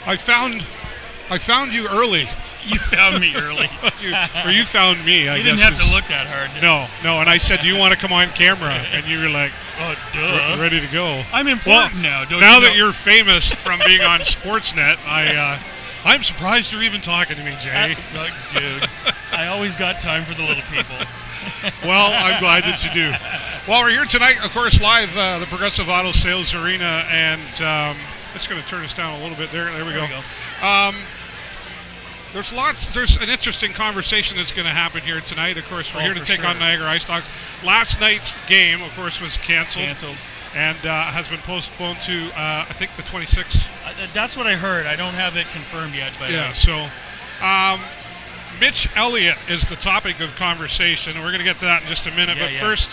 I found you early. You found me early. Or you found me, I guess. You didn't have to look that hard. No, and I said, do you want to come on camera? And you were like, oh, duh. Ready to go. I'm important now, don't now you know? that you're famous from being on Sportsnet, I'm surprised you're even talking to me, Jay. Dude, I always got time for the little people. Well, I'm glad that you do. Well, we're here tonight, of course, live, the Progressive Auto Sales Arena, and it's going to turn us down a little bit there. There we go. There's an interesting conversation that's going to happen here tonight. Of course, we're here to take on Niagara Icedogs. Last night's game, of course, was canceled. And has been postponed to, I think, the 26th. That's what I heard. I don't have it confirmed yet. But so Mitch Elliott is the topic of conversation. We're going to get to that in just a minute. But first,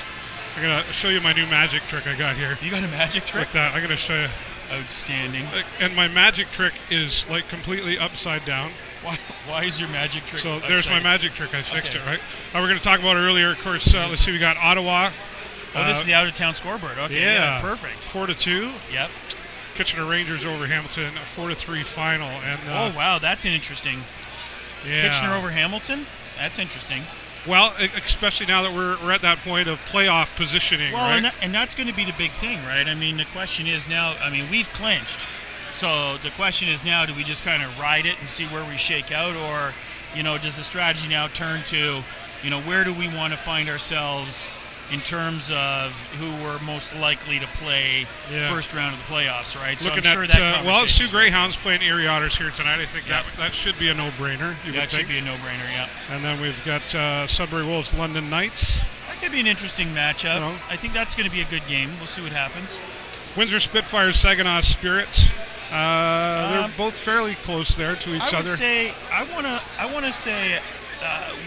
I'm going to show you my new magic trick I got here. You got a magic trick? Like that. I'm going to show you. Outstanding. And my magic trick is, like, completely upside down. Why is your magic trick upside? There's my magic trick. I fixed it, right? We're going to talk about it earlier. Of course, let's see. We got Ottawa. This is the out-of-town scoreboard. Okay, yeah, perfect. 4-2. Yep. Kitchener Rangers over Hamilton, 4-3 final. And oh wow, that's interesting. Yeah. Kitchener over Hamilton. That's interesting. Well, especially now that we're at that point of playoff positioning, right? Well, and that's going to be the big thing, right? I mean, the question is now. I mean, we've clinched, so the question is now: do we just kind of ride it and see where we shake out, or does the strategy now turn to, where do we want to find ourselves in terms of who we're most likely to play first round of the playoffs, right? So Looking I'm sure at, that Sioux Greyhounds playing Erie Otters here tonight. I think that should be a no-brainer. That should be a no-brainer, yeah. And then we've got Sudbury Wolves, London Knights. That could be an interesting matchup. I think that's going to be a good game. We'll see what happens. Windsor Spitfires, Saginaw Spirits. They're both fairly close there to each other. I want to say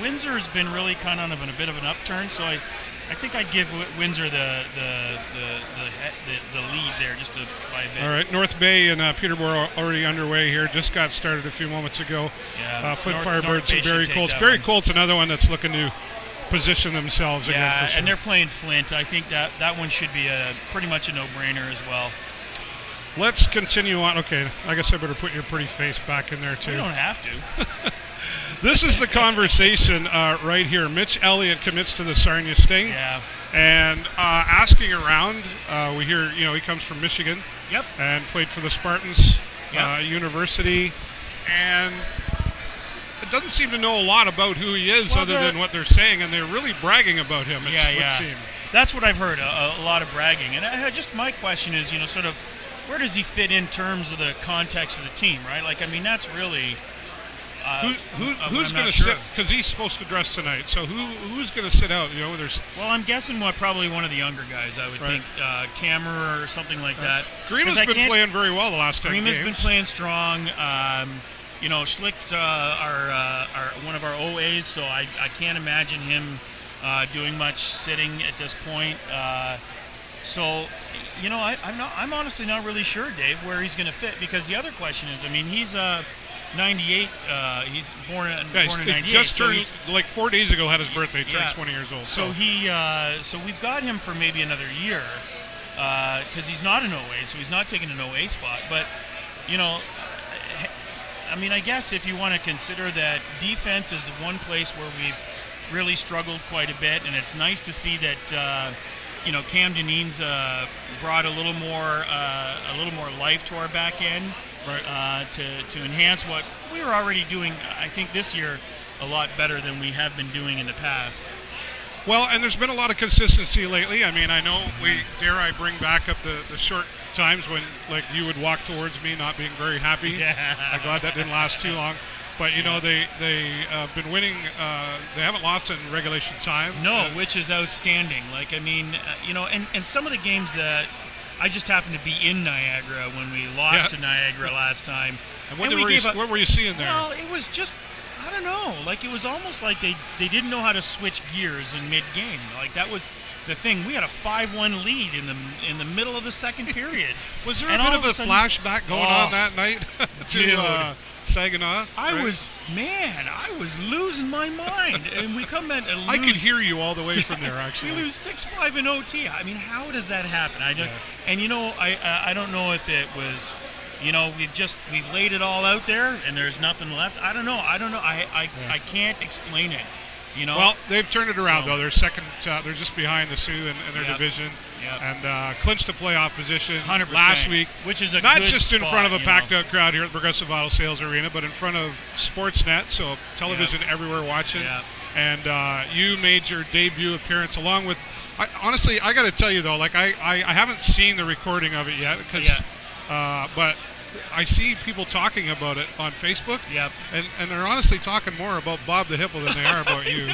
Windsor has been really kind of in a bit of an upturn, so I think I'd give Windsor the lead there just by a bit. All right, North Bay and Peterborough already underway here. Just got started a few moments ago. Yeah, Flint Firebirds and Barrie Colts. Barrie Colts, another one that's looking to position themselves again. Yeah, for sure. And they're playing Flint. I think that one should be pretty much a no-brainer as well. Let's continue on. Okay, I guess I better put your pretty face back in there too. You don't have to. This is the conversation right here. Mitch Elliott commits to the Sarnia Sting. Yeah. And asking around, we hear, he comes from Michigan. Yep. And played for the Spartans University. And it doesn't seem to know a lot about who he is other than what they're saying, and they're really bragging about him, it would seem. That's what I've heard, a lot of bragging. And just my question is, sort of, where does he fit in terms of the context of the team, right? Like, I mean, that's really... who's going to sit? Because he's supposed to dress tonight. So who's going to sit out? Well, I'm guessing probably one of the younger guys. I would think Camera or something like that. Grima's been playing very well the last 10 games. Grima's been playing strong. Schlicht's are one of our OAs, so I can't imagine him doing much sitting at this point. I'm honestly not really sure, Dave, where he's going to fit, because the other question is, I mean, he's 98. He's born in 98. Just turned, like 4 days ago, had his birthday. Turned 20 years old. So we've got him for maybe another year, because he's not an OA, so he's not taking an OA spot. But I mean, I guess if you want to consider that defense is the one place where we've really struggled quite a bit, and it's nice to see that. Cam Deneen's brought a little more life to our back end, right? To enhance what we were already doing. I think this year a lot better than we have been doing in the past. Well, and there's been a lot of consistency lately. I mean, I know I bring back up the short times when you would walk towards me not being very happy. Yeah. I'm glad that didn't last too long. But, they been winning. They haven't lost in regulation time. No, which is outstanding. Like, I mean, and some of the games that I just happened to be in Niagara when we lost to Niagara last time. And what were you seeing there? Well, it was just, I don't know. Like, it was almost like they didn't know how to switch gears in mid-game. Like, that was the thing. We had a 5-1 lead in the middle of the second period. Was there a bit of a flashback going on that night? Dude. Saginaw. I was losing my mind, and we come in and lose. I could hear you all the way from there. Actually, we lose 6-5 in OT. I mean, how does that happen? I don't know if it was we've laid it all out there, and there's nothing left. I don't know. I can't explain it. Well, they've turned it around though. They're second. They're just behind the Sioux in their division, and clinched a playoff position 100% last week, which is a not good just in spot, front of a packed-out crowd here at the Progressive Auto Sales Arena, but in front of Sportsnet, so television everywhere watching. And you made your debut appearance along with. Honestly, I got to tell you though, like I haven't seen the recording of it yet, but I see people talking about it on Facebook. And they're honestly talking more about Bob the Hippo than they are about you.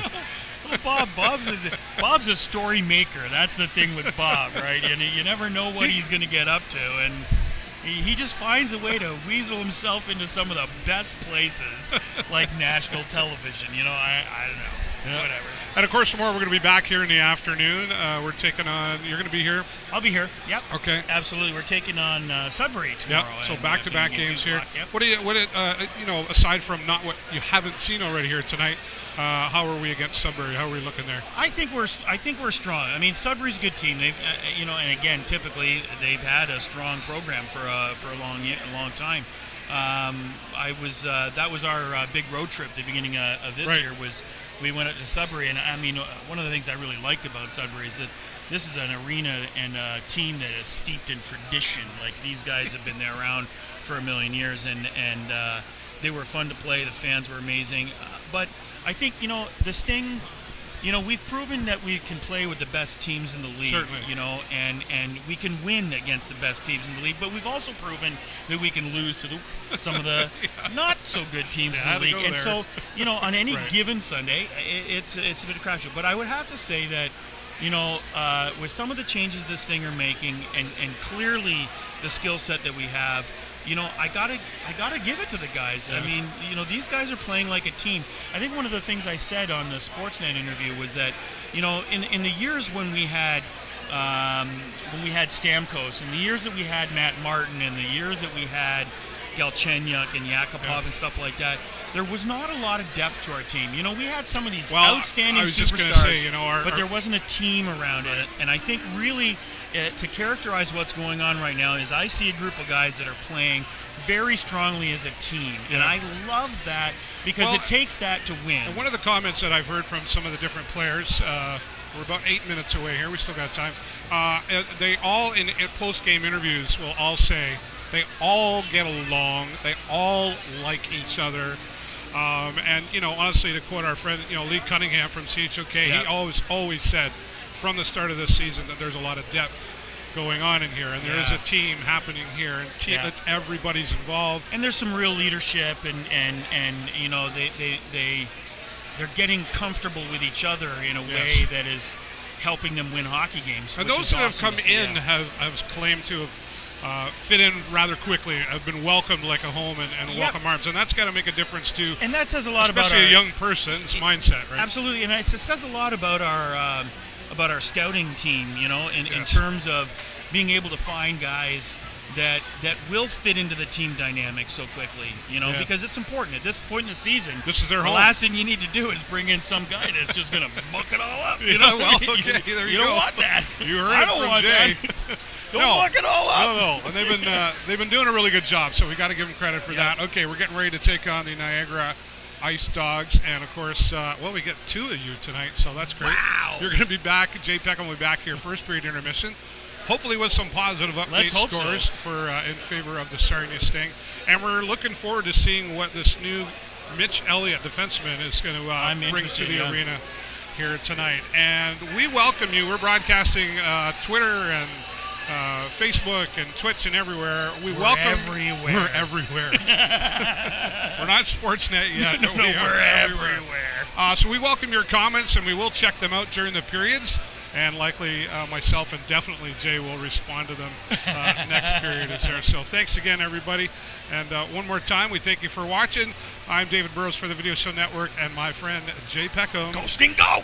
Well, Bob's a story maker. That's the thing with Bob, right? And you never know what he's going to get up to, and he just finds a way to weasel himself into some of the best places, like national television. I don't know. Whatever. And of course, tomorrow we're going to be back here in the afternoon. We're taking on. You're going to be here. I'll be here. Yep. Okay. Absolutely. We're taking on Sudbury tomorrow. So back-to-back games here. What aside from not what you haven't seen already here tonight, how are we against Sudbury? How are we looking there? I think we're strong. I mean, Sudbury's a good team. They've and again, typically they've had a strong program for a long time. That was our big road trip at the beginning of this year. We went up to Sudbury, and I mean, one of the things I really liked about Sudbury is that this is an arena and a team that is steeped in tradition. Like, these guys have been there around for a million years, and they were fun to play. The fans were amazing. But I think, the Sting, we've proven that we can play with the best teams in the league. Certainly. And we can win against the best teams in the league, but we've also proven that we can lose to some of the not so good teams in the league. And so, on any given Sunday, it's a bit of a crapshoot. But I would have to say that, with some of the changes the Sting are making, and clearly the skill set that we have, I gotta give it to the guys. I mean, these guys are playing like a team. I think one of the things I said on the Sportsnet interview was that, in the years when we had Stamkos, in the years that we had Matt Martin, in the years that we had Galchenyuk and Yakupov and stuff like that, there was not a lot of depth to our team. We had some of these outstanding superstars, but there wasn't a team around it. And I think really, to characterize what's going on right now is I see a group of guys that are playing very strongly as a team, and I love that because it takes that to win. And one of the comments that I've heard from some of the different players, we're about 8 minutes away here, we still got time, they all in post-game interviews will all say they all get along, they all like each other. And, honestly, to quote our friend, Lee Cunningham from CHOK, he always said from the start of this season that there's a lot of depth going on in here, and there is a team happening here, and that's everybody's involved. And there's some real leadership, and they're geting comfortable with each other in a way that is helping them win hockey games. And those that have come in have claimed to have fit in rather quickly, have been welcomed like a home and welcome arms, and that's got to make a difference too. And that says a lot about especially a young person's mindset, right? Absolutely, and it says a lot about our scouting team, in terms of being able to find guys that will fit into the team dynamic so quickly, because it's important at this point in the season. This is their home. The last thing you need to do is bring in some guy that's just going to muck it all up. There you don't want that. You heard it from Jay. Don't muck it all up. No, and they've been doing a really good job, so we got to give them credit for that. Okay, we're getting ready to take on the Niagara Icedogs, and of course, we get two of you tonight, so that's great. Wow. You're going to be back. Jay Peckham will be back here first period intermission, hopefully with some positive update scores for in favor of the Sarnia Sting, and we're looking forward to seeing what this new Mitch Elliott defenseman is going to bring to the arena here tonight. And we welcome you. We're broadcasting Twitter and Facebook and Twitch and everywhere. We're everywhere. We're not Sportsnet yet. No, we're everywhere. So we welcome your comments, and we will check them out during the periods. And likely myself and definitely Jay will respond to them next period is there. So thanks again, everybody. And one more time, we thank you for watching. I'm David Burrows for the Video Show Network, and my friend Jay Peckham. Go Sting, go!